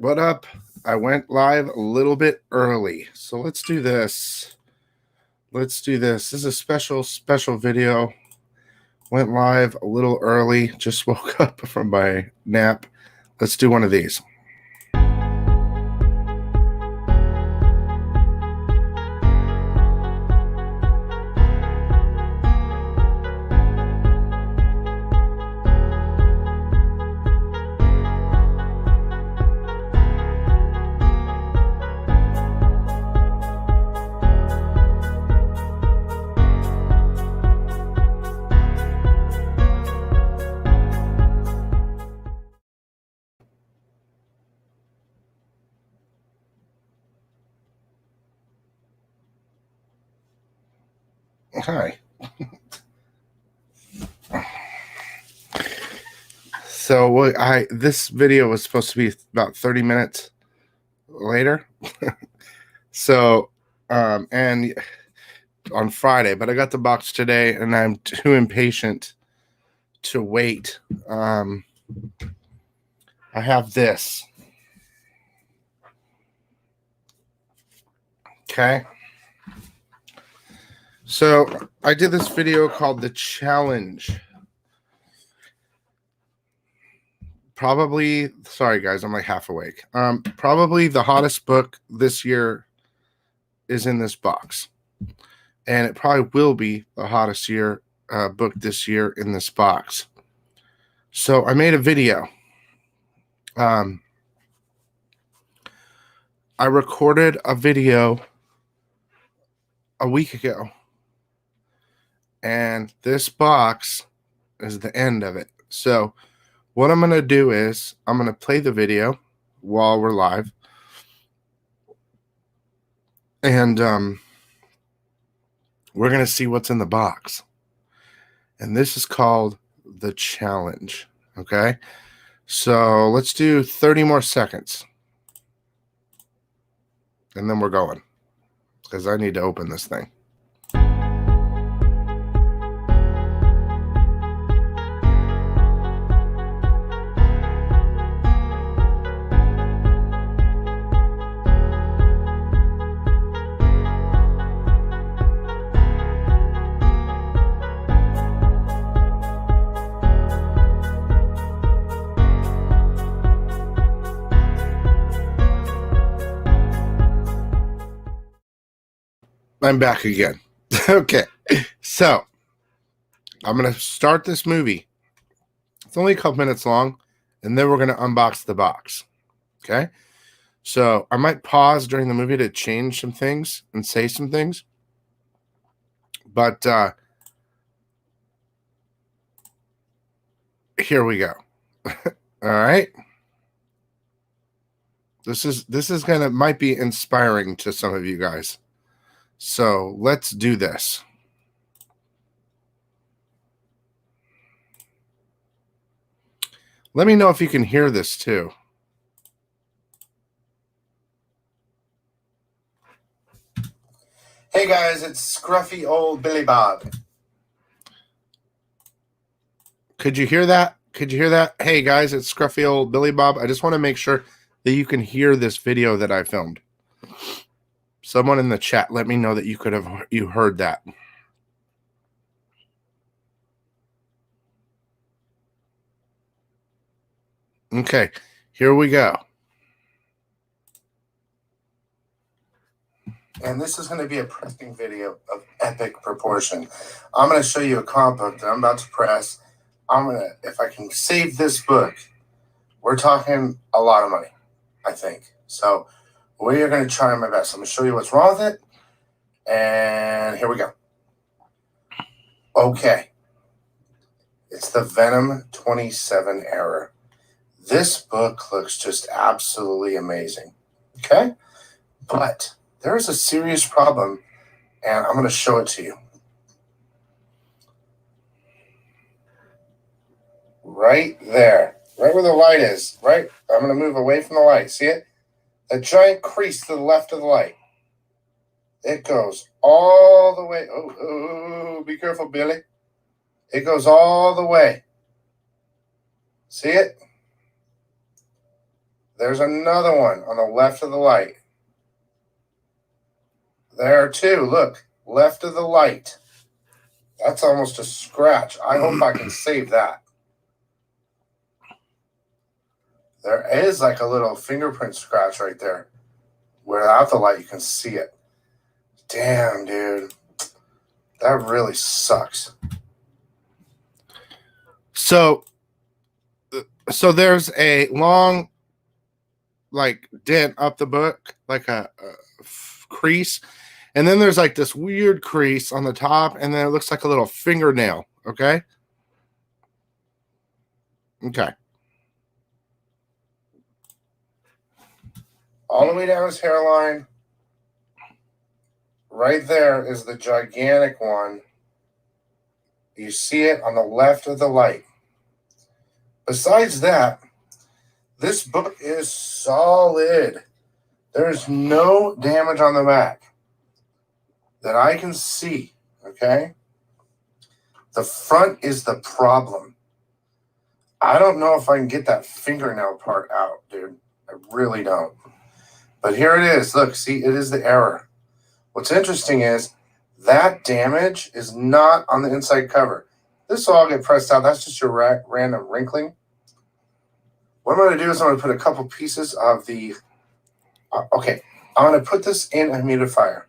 What up? I went live a little bit early, so let's do this. This is a special video. Went live a little early, just woke up from my nap. Let's do one of these. Hi. So this video was supposed to be about 30 minutes later. And on Friday, but I got the box today and I'm too impatient to wait. I have this. Okay. So I did this video called The Challenge. Sorry guys, I'm like half awake. Probably the hottest book this year is in this box. And it probably will be the hottest book this year in this box. So I made a video. I recorded a video a week ago. And this box is the end of it. So what I'm going to do is I'm going to play the video while we're live. And we're going to see what's in the box. And this is called The Challenge. Okay? So let's do 30 more seconds. And then we're going. Because I need to open this thing. I'm back again. Okay, so I'm going to start this movie. It's only a couple minutes long, and then we're going to unbox the box. Okay, so I might pause during the movie to change some things and say some things. But here we go. All right. This is might be inspiring to some of you guys. So let's do this. Let me know if you can hear this too. Hey guys, it's scruffy old Billy Bob. Could you hear that? Hey guys, it's scruffy old Billy Bob. I just want to make sure that you can hear this video that I filmed. Someone in the chat, let me know that you heard that. Okay, here we go. And this is going to be a pressing video of epic proportion. I'm going to show you a comic book that I'm about to press. If I can save this book, we're talking a lot of money, I think. So we are going to try my best. I'm going to show you what's wrong with it. And here we go. Okay. It's the Venom 27 error. This book looks just absolutely amazing. Okay? But there is a serious problem, and I'm going to show it to you. Right there. Right where the light is. Right? I'm going to move away from the light. See it? A giant crease to the left of the light. It goes all the way. Oh, be careful, Billy. It goes all the way. See it? There's another one on the left of the light. There too. Look, left of the light. That's almost a scratch. I hope I can save that. There is like a little fingerprint scratch right there. Without the light, you can see it. Damn, dude. That really sucks. So there's a long, like, dent up the book, like a crease. And then there's like this weird crease on the top, and then it looks like a little fingernail. Okay. Okay. All the way down his hairline. Right there is the gigantic one. You see it on the left of the light. Besides that, this book is solid. There's no damage on the back that I can see, okay? The front is the problem. I don't know if I can get that fingernail part out, dude. I really don't. But here it is. Look, see, it is the error. What's interesting is that damage is not on the inside cover. This will all get pressed out. That's just your random wrinkling. What I'm going to do is I'm going to put a couple pieces of the... okay, I'm going to put this in a humidifier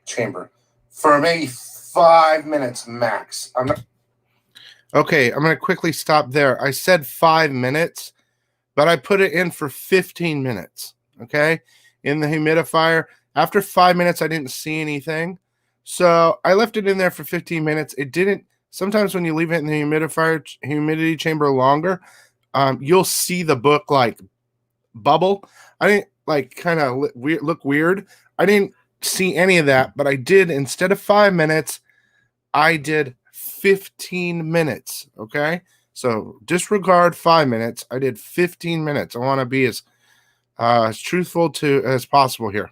chamber for maybe 5 minutes max. Okay, I'm going to quickly stop there. I said 5 minutes, but I put it in for 15 minutes, okay, in the humidifier. After 5 minutes, I didn't see anything, so I left it in there for 15 minutes. It didn't. Sometimes when you leave it in the humidifier, humidity chamber longer, you'll see the book like bubble. I didn't like kind of look weird. I didn't see any of that, but I did. Instead of 5 minutes, I did 15 minutes. Okay, so disregard 5 minutes. I did 15 minutes. I want to be as truthful as possible here.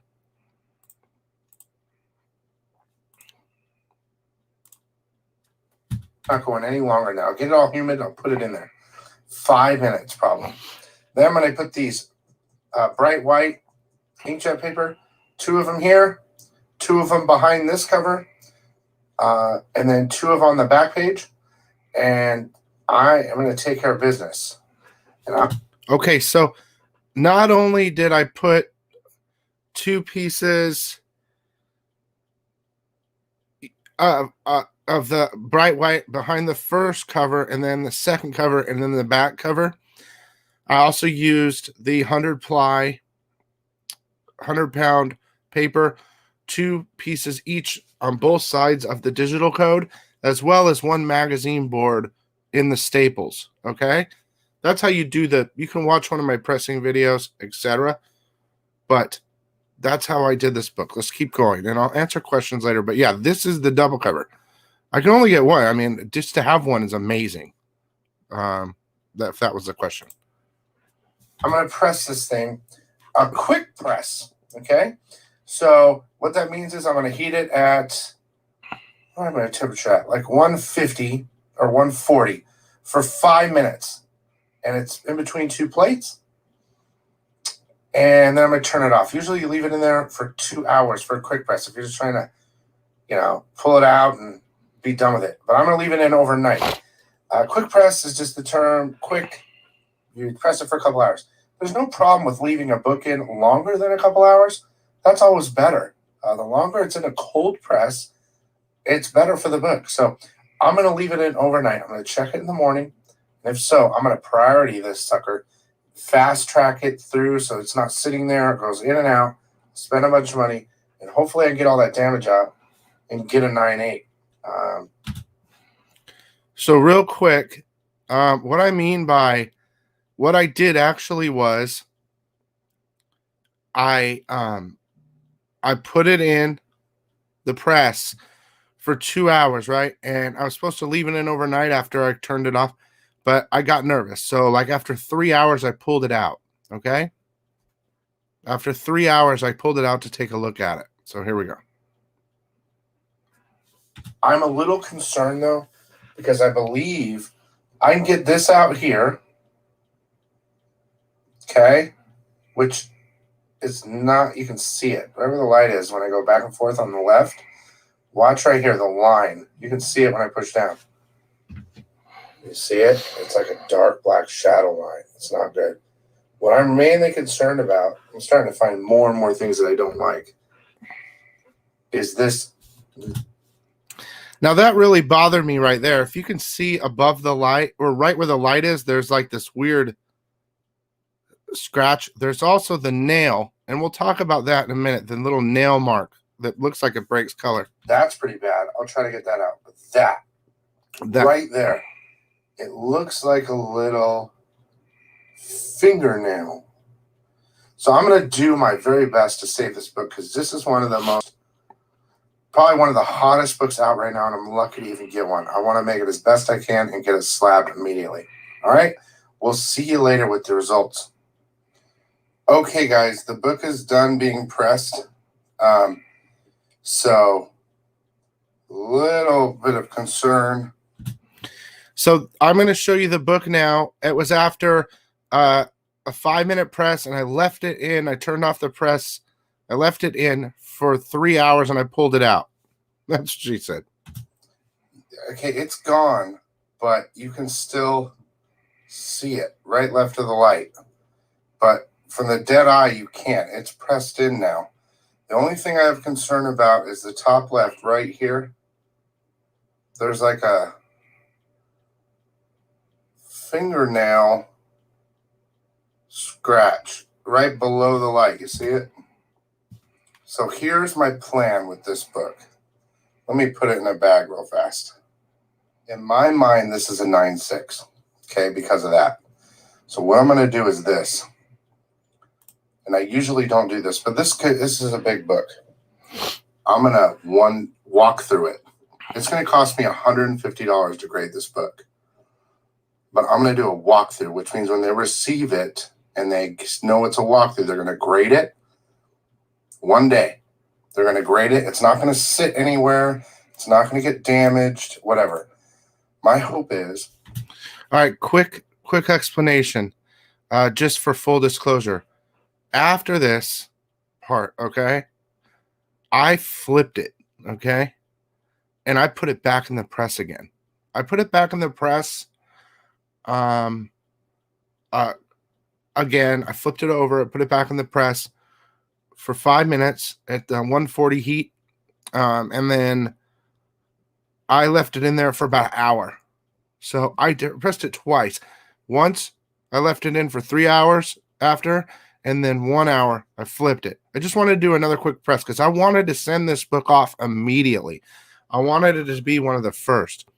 Not going any longer now. Get it all humid. I'll put it in there. 5 minutes problem. Then when I put these bright white inkjet paper, 2 of them here, 2 of them behind this cover, and then 2 of them on the back page, and I am going to take care of business. Okay, so not only did I put 2 pieces of the bright white behind the first cover, and then the second cover, and then the back cover, I also used the 100-ply, 100-pound paper, 2 pieces each on both sides of the digital code, as well as 1 magazine board in the staples. Okay, that's how you do you can watch one of my pressing videos, etc. But that's how I did this book. Let's keep going, and I'll answer questions later. But yeah, this is the double cover. I can only get 1. I mean, just to have 1 is amazing. If that was the question. I'm going to press this thing, a quick press, okay? So what that means is I'm going to heat it at, what am I going to temperature at? Like 150 or 140 for 5 minutes. And it's in between 2 plates. And then I'm going to turn it off. Usually you leave it in there for 2 hours for a quick press if you're just trying to, pull it out and be done with it. But I'm going to leave it in overnight. Quick press is just the term quick. You press it for a couple hours. There's no problem with leaving a book in longer than a couple hours. That's always better. The longer it's in a cold press, it's better for the book. So I'm going to leave it in overnight. I'm going to check it in the morning. And if so, I'm going to priority this sucker, fast track it through so it's not sitting there. It goes in and out, spend a bunch of money, and hopefully I can get all that damage out and get a 9.8. So real quick, what I mean by what I did actually was I put it in the press for 2 hours, right? And I was supposed to leave it in overnight after I turned it off, but I got nervous. So like after 3 hours, I pulled it out, okay? After 3 hours, I pulled it out to take a look at it. So here we go. I'm a little concerned, though, because I believe I can get this out here, okay? which is not, you can see it. Wherever the light is, when I go back and forth on the left, watch right here, the line. You can see it when I push down. You see it? It's like a dark black shadow line. It's not good. What I'm mainly concerned about, I'm starting to find more and more things that I don't like, is this. Now that really bothered me right there. If you can see above the light, or right where the light is, there's like this weird scratch. There's also the nail, and we'll talk about that in a minute, the little nail mark that looks like it breaks color. That's pretty bad. I'll try to get that out. But that right there, it looks like a little fingernail. So I'm going to do my very best to save this book, because this is one of the most, probably one of the hottest books out right now, and I'm lucky to even get one. I want to make it as best I can and get it slabbed immediately. All right? We'll see you later with the results. Okay, guys, the book is done being pressed. So, little bit of concern. So I'm going to show you the book now. It was after a 5-minute press, and I left it in. I turned off the press. I left it in for 3 hours, and I pulled it out. That's what she said. Okay, it's gone, but you can still see it right left of the light. But from the dead eye, you can't. It's pressed in now. The only thing I have concern about is the top left right here. There's like a fingernail scratch right below the light. You see it? So here's my plan with this book. Let me put it in a bag real fast. In my mind, this is a 9.6, okay, because of that. So what I'm going to do is this. And I usually don't do this, but this is a big book. I'm going to walk through it. It's going to cost me $150 to grade this book. But I'm going to do a walkthrough, which means when they receive it and they know it's a walkthrough, they're going to grade it one day. They're going to grade it. It's not going to sit anywhere. It's not going to get damaged, whatever. My hope is. All right, quick explanation, just for full disclosure. After this part, okay, I flipped it, okay, and I put it back in the press again. I put it back in the press. Again, I flipped it over, put it back in the press for 5 minutes at 140 heat, and then I left it in there for about an hour. So I pressed it twice. Once I left it in for 3 hours after, and then 1 hour I flipped it. I just wanted to do another quick press because I wanted to send this book off immediately. I wanted it to be one of the first.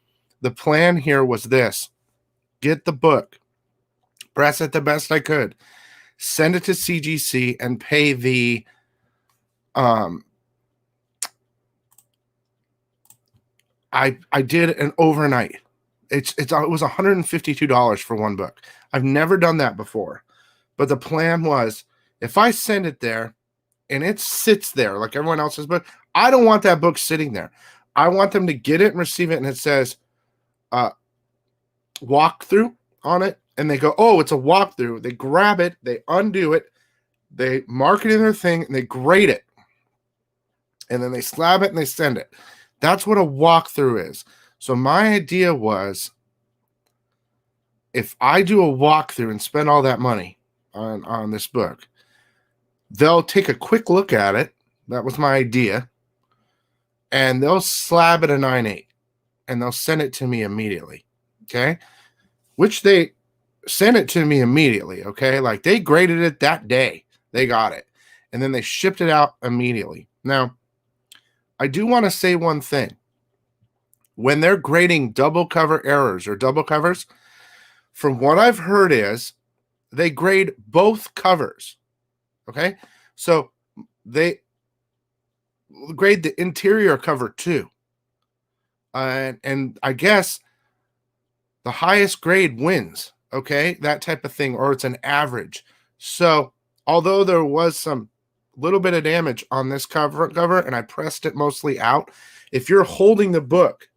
The plan here was this: get the book, press it the best I could, send it to CGC, and pay the I did an overnight. It was $152 for one book. I've never done that before. But the plan was, if I send it there and it sits there like everyone else's book, I don't want that book sitting there. I want them to get it and receive it, and it says walkthrough on it, and they go, oh, it's a walkthrough. They grab it, they undo it, they mark it in their thing, and they grade it. And then they slab it and they send it. That's what a walkthrough is. So my idea was, if I do a walkthrough and spend all that money on this book, they'll take a quick look at it. That was my idea. And they'll slab it a 9.8. And they'll send it to me immediately. Okay? Which they sent it to me immediately. Okay? Like, they graded it that day. They got it. And then they shipped it out immediately. Now, I do want to say one thing. When they're grading double cover errors or double covers, from what I've heard is they grade both covers. Okay? So they grade the interior cover too. And I guess the highest grade wins. Okay? That type of thing, or it's an average. So although there was some little bit of damage on this cover, and I pressed it mostly out, if you're holding the book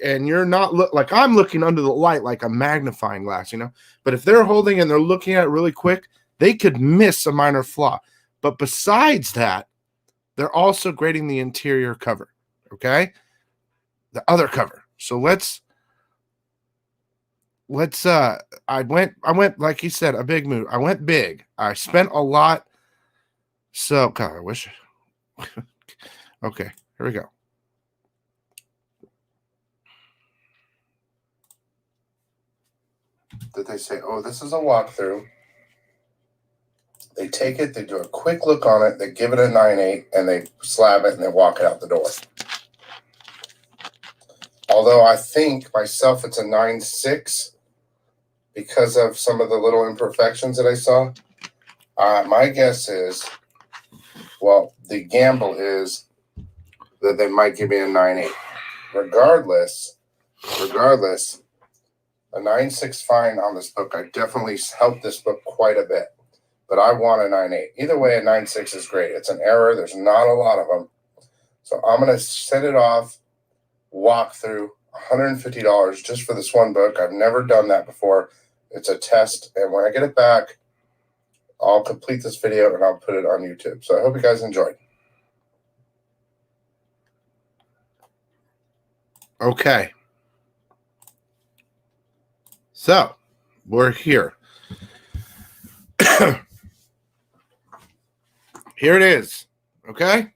and you're not like I'm looking under the light like a magnifying glass, you know, but if they're holding and they're looking at it really quick, They could miss a minor flaw. But besides that, they're also grading the interior cover, okay? The other cover. So let's I went like you said, a big move. I went big. I spent a lot. So God, I wish. Okay, here we go. Did they say, oh, this is a walkthrough? They take it, they do a quick look on it, they give it a 9.8, and they slab it, and they walk it out the door. Although I think myself it's a 9.6 because of some of the little imperfections that I saw. My guess is, well, the gamble is that they might give me a 9.8. Regardless, a 9.6 fine on this book. I definitely helped this book quite a bit. But I want a 9.8. Either way, a 9.6 is great. It's an error. There's not a lot of them. So I'm going to set it off, walk through $150 just for this one book. I've never done that before. It's a test. And when I get it back, I'll complete this video and I'll put it on YouTube. So I hope you guys enjoyed. Okay. So we're here. Here it is. Okay.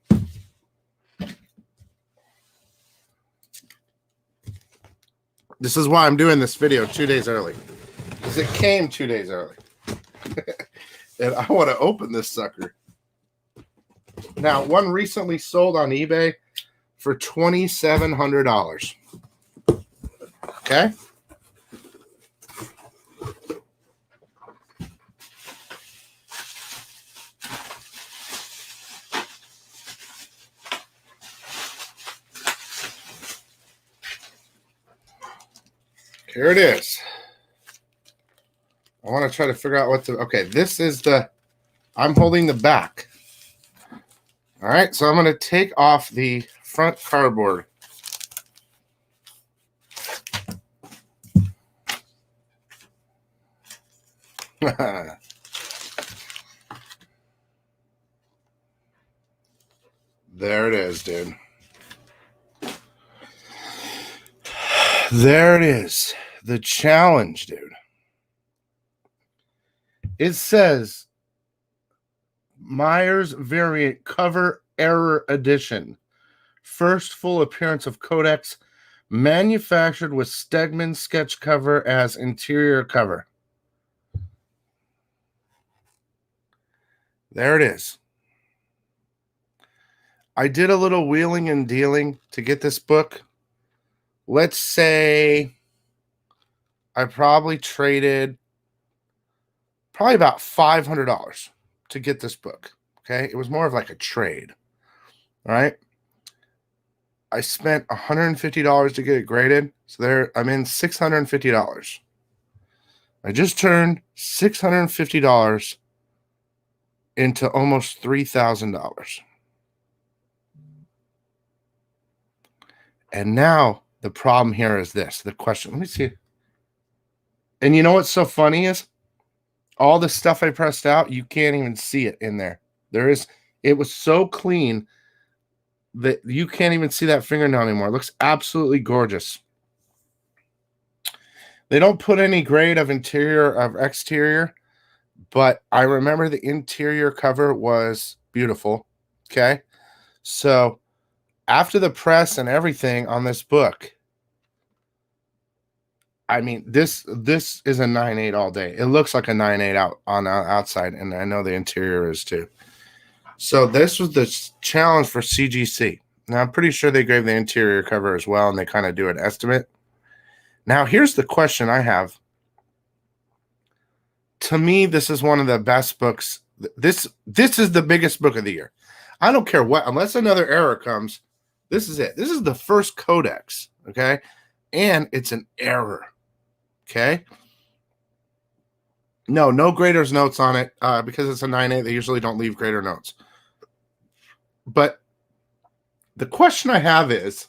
This is why I'm doing this video 2 days early. Because it came 2 days early. And I want to open this sucker. Now, one recently sold on eBay for $2,700. Okay. Here it is. I want to try to figure out what to... Okay, this is the... I'm holding the back. All right, so I'm going to take off the front cardboard. There it is, dude. There it is. The challenge, dude. It says Myers variant cover error edition. First full appearance of Codex, manufactured with Stegman sketch cover as interior cover. There it is. I did a little wheeling and dealing to get this book. Let's say I probably traded about $500 to get this book. Okay. It was more of like a trade. All right. I spent $150 to get it graded. So there I'm in $650. I just turned $650 into almost $3,000. And now the problem here is this. The question, let me see. And you know what's so funny is all the stuff I pressed out, you can't even see it in there. It was so clean that you can't even see that fingernail anymore. It looks absolutely gorgeous. They don't put any grade of interior of exterior, but I remember the interior cover was beautiful. Okay. So after the press and everything on this book, I mean, this is a 9.8 all day. It looks like a 9.8 out on the outside, and I know the interior is too. So this was the challenge for CGC. Now, I'm pretty sure they gave the interior cover as well, and they kind of do an estimate. Now, here's the question I have. To me, this is one of the best books. This is the biggest book of the year. I don't care what, unless another error comes, this is it. This is the first Codex, okay? And it's an error. Okay. No grader's notes on it because it's a 9.8. They usually don't leave grader notes. But the question I have is,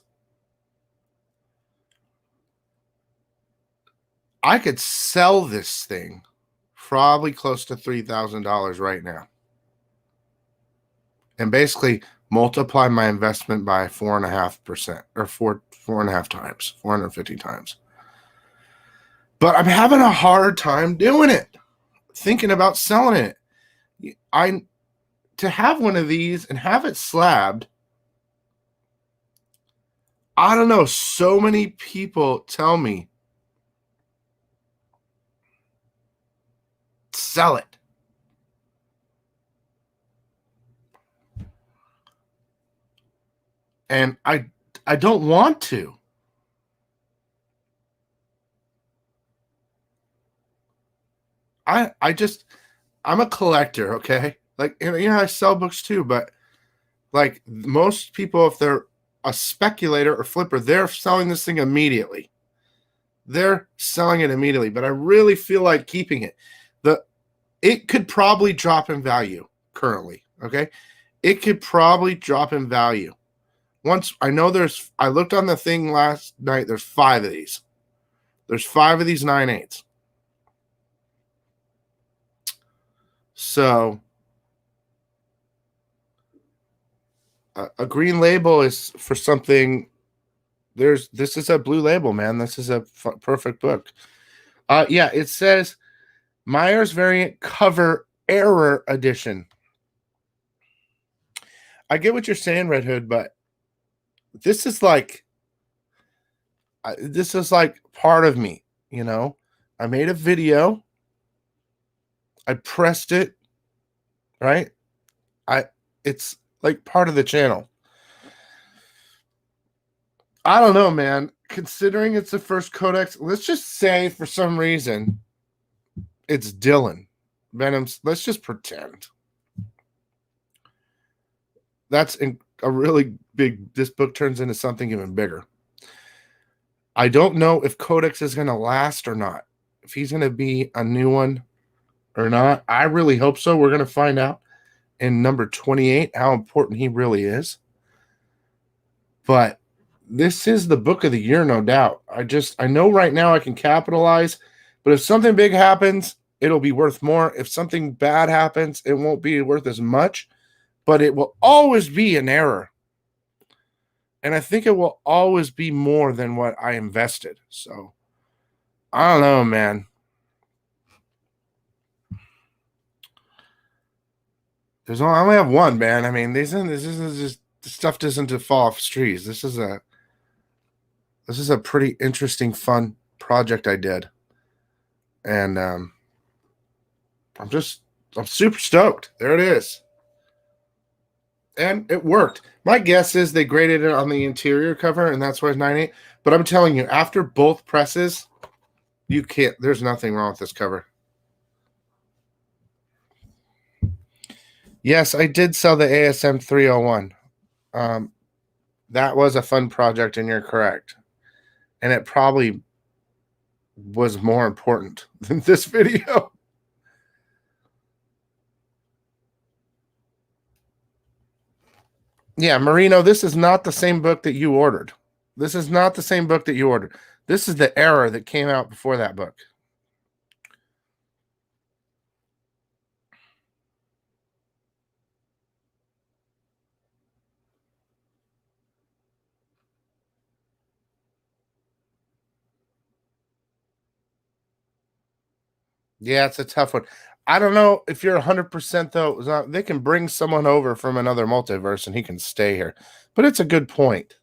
I could sell this thing probably close to $3,000 right now. And basically multiply my investment by 4.5% or 4.5 times, 450 times. But I'm having a hard time doing it, thinking about selling it. To have one of these and have it slabbed, I don't know, so many people tell me, sell it. And I don't want to. I'm a collector, okay? Like, I sell books too, but like most people, if they're a speculator or flipper, they're selling this thing immediately. They're selling it immediately, but I really feel like keeping it. It could probably drop in value currently, okay? It could probably drop in value. Once I know I looked on the thing last night, there's 5 of these. There's 5 of these 9/8. So a green label is for something. This is a blue label, man. This is a perfect book. Yeah, it says Myers variant cover error edition. I get what you're saying, Red Hood, but this is like part of me, I made a video, I pressed it, right? It's like part of the channel. I don't know, man. Considering it's the first codex, let's just say for some reason it's Dylan. Venom's, let's just pretend. That's a really big, this book turns into something even bigger. I don't know if Codex is going to last or not. If he's going to be a new one or not. I really hope so. We're going to find out in number 28 how important he really is. But this is the book of the year, no doubt. I know right now I can capitalize, but if something big happens, it'll be worth more. If something bad happens, it won't be worth as much, but it will always be an error. And I think it will always be more than what I invested. So, I don't know, man. I only have one, man. I mean, this is just stuff doesn't fall off trees. This is a pretty interesting, fun project I did. And I'm super stoked. There it is. And it worked. My guess is they graded it on the interior cover, and that's why it's 9/8. But I'm telling you, after both presses, there's nothing wrong with this cover. Yes, I did sell the ASM 301. That was a fun project, and you're correct. And it probably was more important than this video. Yeah, Marino, this is not the same book that you ordered. This is not the same book that you ordered. This is the error that came out before that book. Yeah, it's a tough one. I don't know if you're 100% though. They can bring someone over from another multiverse and he can stay here. But it's a good point.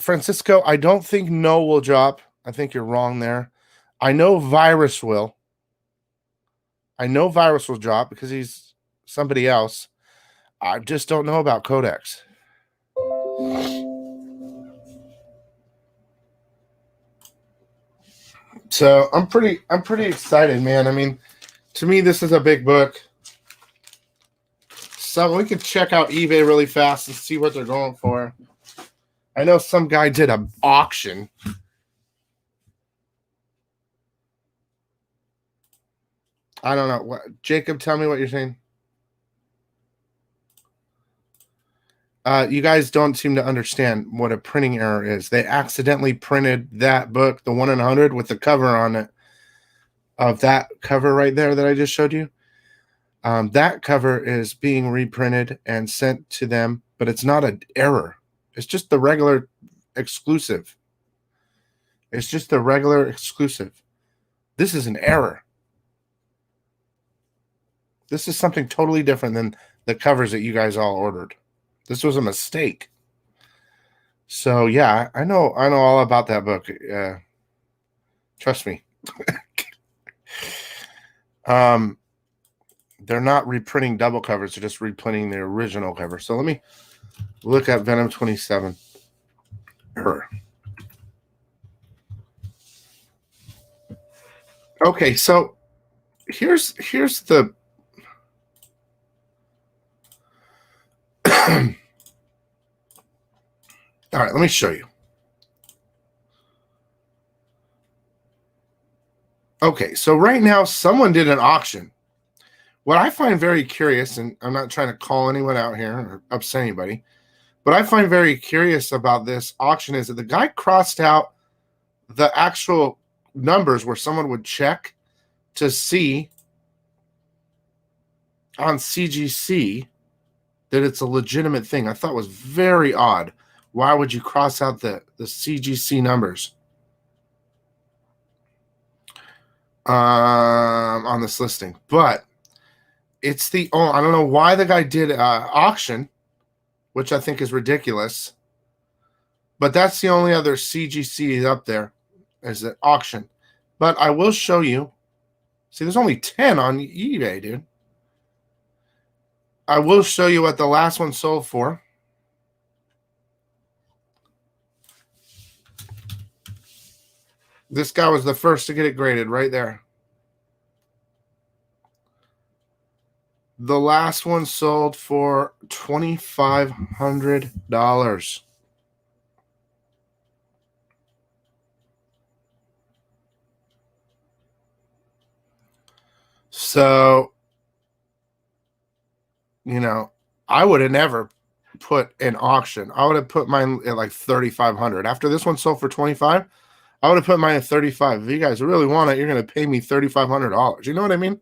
Francisco, I don't think No will drop. I think you're wrong there. I know Virus will. I know Virus will drop because he's somebody else. I just don't know about Codex. So I'm pretty excited, man. I mean, to me, this is a big book. So we could check out eBay really fast and see what they're going for. I know some guy did an auction. I don't know. Jacob, tell me what you're saying. You guys don't seem to understand what a printing error is. They accidentally printed that book, the 1 in 100, with the cover on it of that cover right there that I just showed you. That cover is being reprinted and sent to them, but it's not an error. It's just the regular exclusive. It's just the regular exclusive. This is an error. This is something totally different than the covers that you guys all ordered. This was a mistake. So yeah, I know all about that book. Trust me. They're not reprinting double covers, they're just reprinting the original cover. So let me look at Venom 27. Okay, so here's the all right, let me show you. Okay, so right now someone did an auction. What I find very curious, and I'm not trying to call anyone out here or upset anybody, but I find very curious about this auction is that the guy crossed out the actual numbers where someone would check to see on CGC that it's a legitimate thing. I thought was very odd. Why would you cross out the CGC numbers on this listing? But it's I don't know why the guy did auction, which I think is ridiculous. But that's the only other CGC up there is an auction. But I will show you. See, there's only 10 on eBay, dude. I will show you what the last one sold for. This guy was the first to get it graded right there. The last one sold for $2,500. So, I would have never put an auction. I would have put mine at like 3,500. After this one sold for 25, I would have put mine at 35. If you guys really want it, you're going to pay me $3,500. You know what I mean?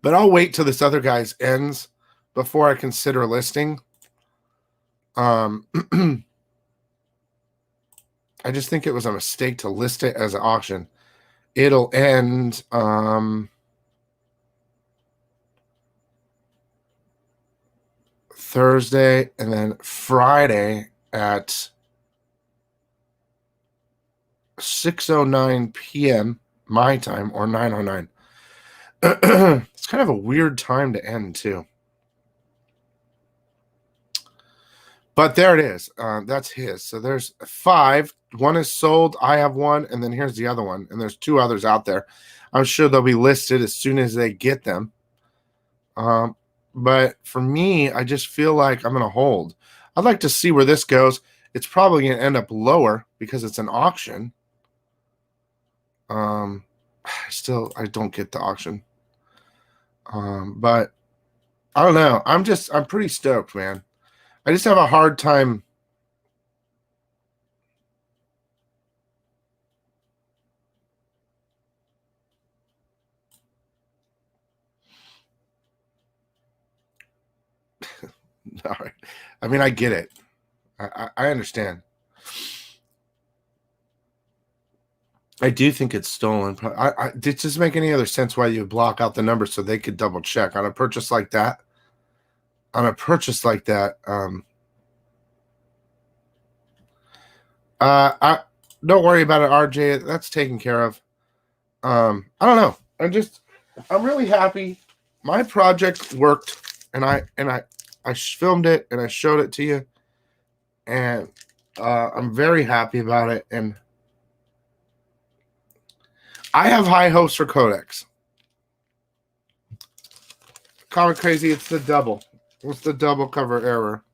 But I'll wait till this other guy's ends before I consider listing. I just think it was a mistake to list it as an auction. It'll end Thursday and then Friday at 6:09 p.m. my time, or 9:09. It's kind of a weird time to end too. But there it is. That's his. So there's 5. One is sold. I have one. And then here's the other one. And there's 2 others out there. I'm sure they'll be listed as soon as they get them. But for me, I just feel like I'm going to hold. I'd like to see where this goes. It's probably going to end up lower because it's an auction. Still, I don't get the auction. But I don't know. I'm pretty stoked, man. I just have a hard time. All right. I mean, I get it. I understand. I do think it's stolen. It doesn't make any other sense why you block out the numbers so they could double check on a purchase like that. Don't worry about it, RJ. That's taken care of. I don't know. I'm really happy. My project worked, and I filmed it and I showed it to you, and I'm very happy about it. And I have high hopes for Codex. Comic Crazy, it's the double. What's the double cover error?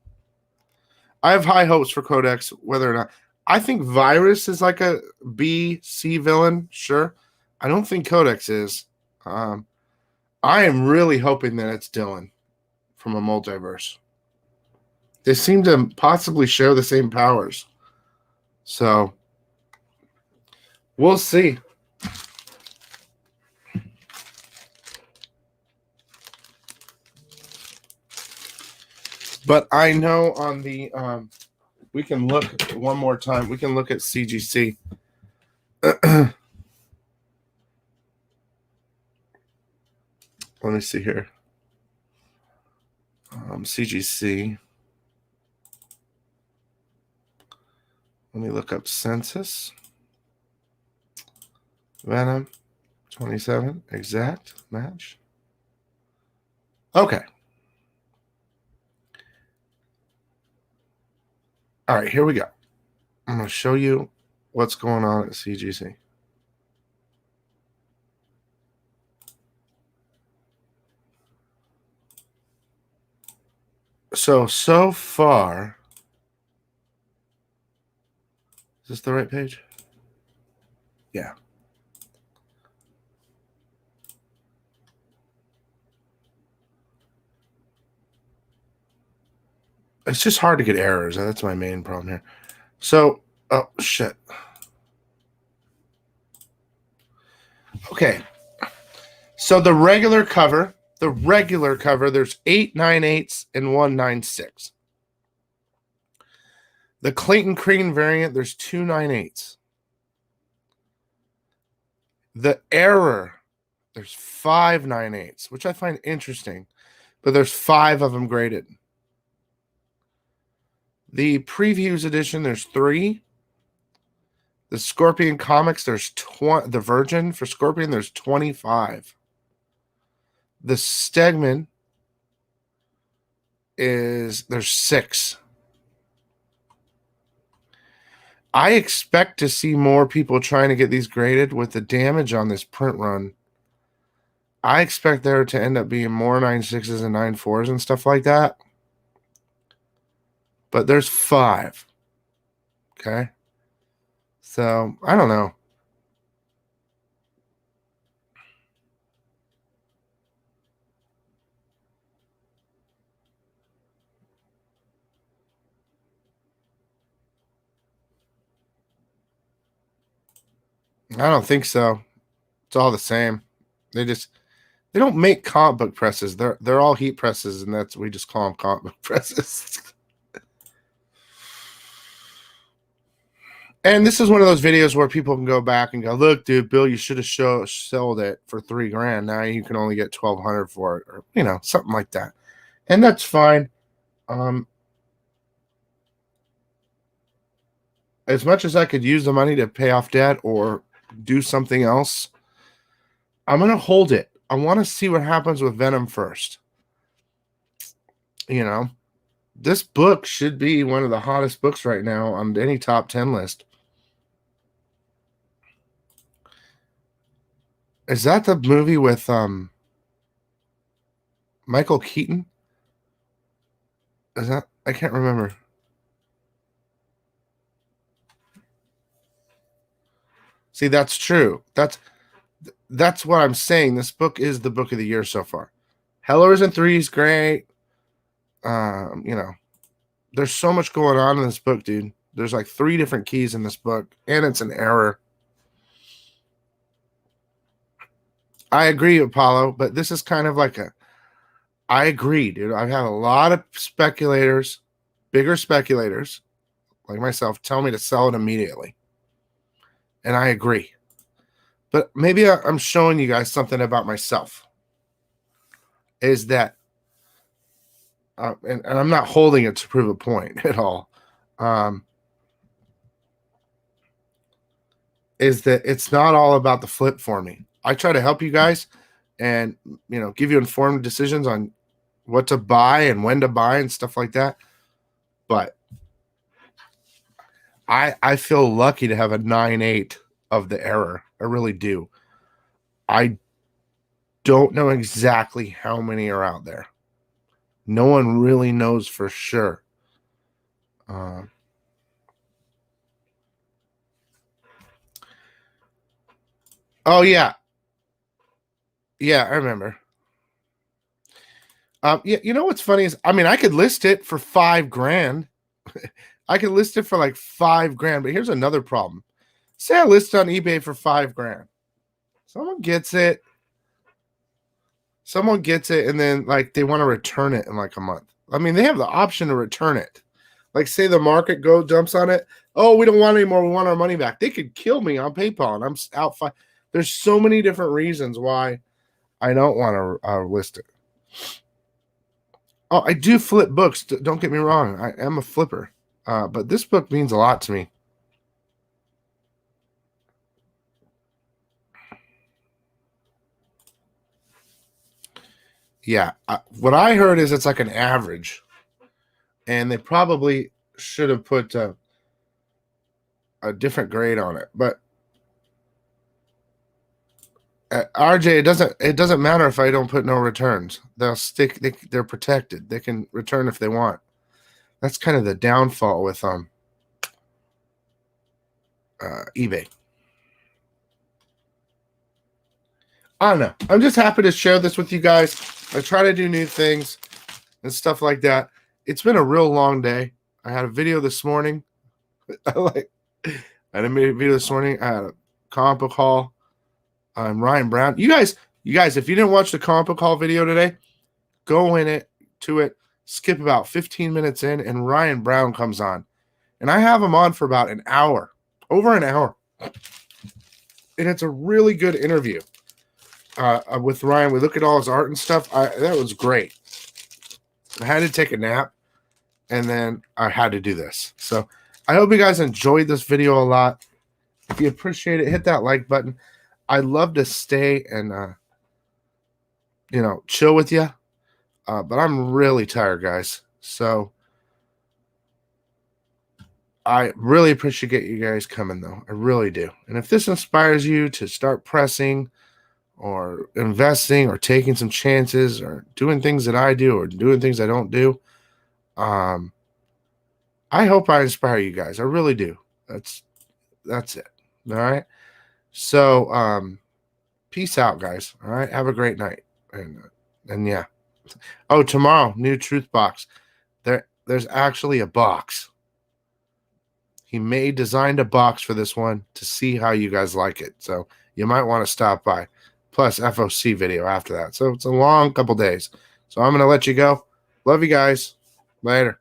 I have high hopes for Codex, whether or not. I think Virus is like a B, C villain, sure. I don't think Codex is. I am really hoping that it's Dylan from a multiverse. They seem to possibly share the same powers. So we'll see. But I know on the we can look one more time. We can look at CGC. Let me see here. CGC. Let me look up census. Venom 27. Exact match. Okay. All right, here we go. I'm going to show you what's going on at CGC. So far, is this the right page? Yeah. It's just hard to get errors. That's my main problem here. So, oh, shit. Okay. So the regular cover, there's 8 9/8 and 1 9/6. The Clayton Crane variant, there's 2 9/8. The error, there's 5 9/8, which I find interesting, but there's 5 of them graded. The previews edition, there's 3. The Scorpion comics, there's 20. The Virgin for Scorpion, there's 25. The Stegman there's 6. I expect to see more people trying to get these graded with the damage on this print run. I expect there to end up being more 9/6s and 9/4s and stuff like that. But there's 5. Okay. So I don't know. I don't think so. It's all the same. They don't make comic book presses. They're all heat presses, and we just call them comic book presses. And this is one of those videos where people can go back and go, look, dude, Bill, you should have sold it for $3,000. Now you can only get $1,200 for it, or something like that. And that's fine. As much as I could use the money to pay off debt or do something else, I'm going to hold it. I want to see what happens with Venom first. This book should be one of the hottest books right now on any top 10 list. Is that the movie with Michael Keaton? Is that? I can't remember. See, that's true. That's what I'm saying. This book is the book of the year so far. Hellers and Threes, great. There's so much going on in this book, dude. There's like 3 different keys in this book, and it's an error. I agree, Apollo, but this is kind of like I agree, dude. I've had a lot of speculators, bigger speculators, like myself, tell me to sell it immediately. And I agree. But maybe I'm showing you guys something about myself. Is that, and I'm not holding it to prove a point at all, is that it's not all about the flip for me. I try to help you guys and, give you informed decisions on what to buy and when to buy and stuff like that. But I feel lucky to have a 9/8 of the error. I really do. I don't know exactly how many are out there. No one really knows for sure. Oh, yeah. Yeah, I remember. Yeah, you know what's funny is, I mean, I could list it for $5,000. I could list it for like $5,000, but here's another problem. Say I list it on eBay for $5,000. Someone gets it. Someone gets it, and then like they want to return it in like a month. I mean, they have the option to return it. Like, say the market dumps on it. Oh, we don't want it anymore. We want our money back. They could kill me on PayPal, and I'm out. There's so many different reasons why I don't want to list it. Oh, I do flip books. Don't get me wrong. I am a flipper. But this book means a lot to me. Yeah. What I heard is it's like an average. And they probably should have put a different grade on it. But at RJ, it doesn't matter if I don't put no returns. They'll stick. They're protected. They can return if they want. That's kind of the downfall with eBay. I don't know. I'm just happy to share this with you guys. I try to do new things and stuff like that. It's been a real long day. I had a video this morning. I had a video this morning. I had a comic book haul. I'm Ryan Brown. You guys, if you didn't watch the comic book haul video today, go to it, skip about 15 minutes in, and Ryan Brown comes on. And I have him on for about an hour, over an hour. And it's a really good interview with Ryan. We look at all his art and stuff. That was great. I had to take a nap, and then I had to do this. So I hope you guys enjoyed this video a lot. If you appreciate it, hit that like button. I'd love to stay and, chill with you. But I'm really tired, guys. So I really appreciate you guys coming, though. I really do. And if this inspires you to start pressing or investing or taking some chances or doing things that I do or doing things I don't do, I hope I inspire you guys. I really do. That's it. All right. So, peace out, guys. All right. Have a great night. And yeah. Oh, tomorrow, new truth box. There's actually a box. He designed a box for this one to see how you guys like it. So you might want to stop by. Plus FOC video after that. So it's a long couple days. So I'm going to let you go. Love you guys. Later.